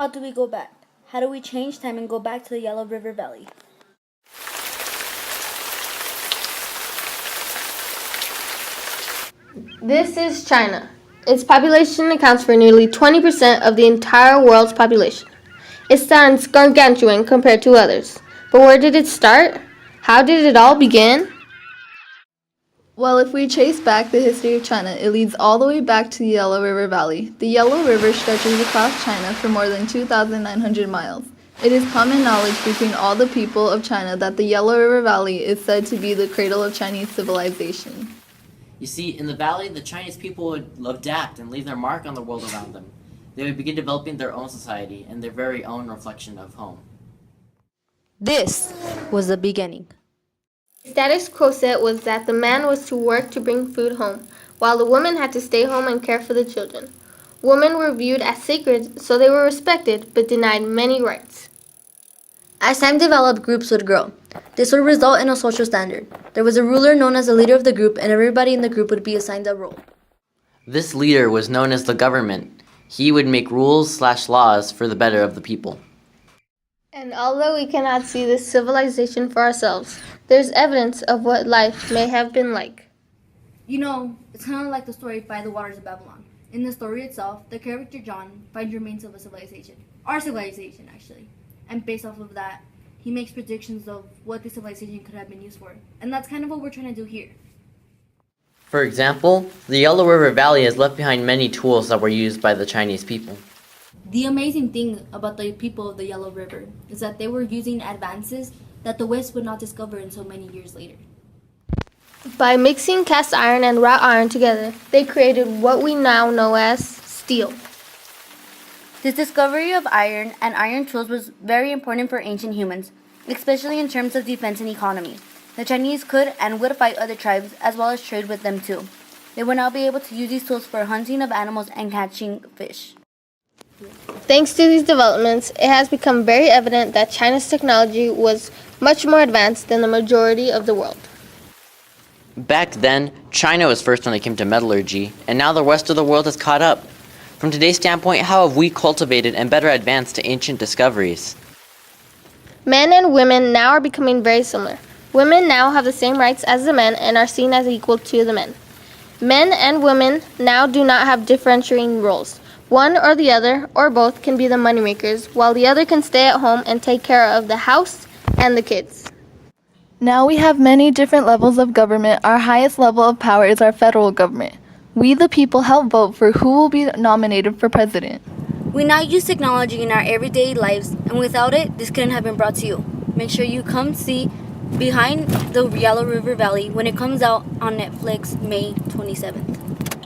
How do we go back? How do we change time and go back to the Yellow River Valley? This is China. Its population accounts for nearly 20% of the entire world's population. It sounds gargantuan compared to others. But where did it start? How did it all begin? Well, if we trace back the history of China, it leads all the way back to the Yellow River Valley. The Yellow River stretches across China for more than 2,900 miles. It is common knowledge between all the people of China that the Yellow River Valley is said to be the cradle of Chinese civilization. You see, in the valley, the Chinese people would adapt and leave their mark on the world around them. They would begin developing their own society and their very own reflection of home. This was the beginning. Status quo set was that the man was to work to bring food home, while the woman had to stay home and care for the children. Women were viewed as sacred, so they were respected but denied many rights. As time developed, groups would grow. This would result in a social standard. There was a ruler known as the leader of the group, and everybody in the group would be assigned a role. This leader was known as the government. He would make rules/laws for the better of the people. And although we cannot see this civilization for ourselves, there's evidence of what life may have been like. You know, it's kind of like the story By the Waters of Babylon. In the story itself, the character John finds remains of a civilization. Our civilization, actually. And based off of that, he makes predictions of what the civilization could have been used for. And that's kind of what we're trying to do here. For example, the Yellow River Valley has left behind many tools that were used by the Chinese people. The amazing thing about the people of the Yellow River is that they were using advances that the West would not discover until many years later. By mixing cast iron and wrought iron together, they created what we now know as steel. This discovery of iron and iron tools was very important for ancient humans, especially in terms of defense and economy. The Chinese could and would fight other tribes as well as trade with them too. They would now be able to use these tools for hunting of animals and catching fish. Thanks to these developments, it has become very evident that China's technology was much more advanced than the majority of the world. Back then, China was first when it came to metallurgy, and now the rest of the world has caught up. From today's standpoint, how have we cultivated and better advanced to ancient discoveries? Men and women now are becoming very similar. Women now have the same rights as the men and are seen as equal to the men. Men and women now do not have differentiating roles. One or the other, or both, can be the moneymakers, while the other can stay at home and take care of the house and the kids. Now we have many different levels of government. Our highest level of power is our federal government. We, the people, help vote for who will be nominated for president. We now use technology in our everyday lives, and without it, this couldn't have been brought to you. Make sure you come see Behind the Yellow River Valley when it comes out on Netflix May 27th.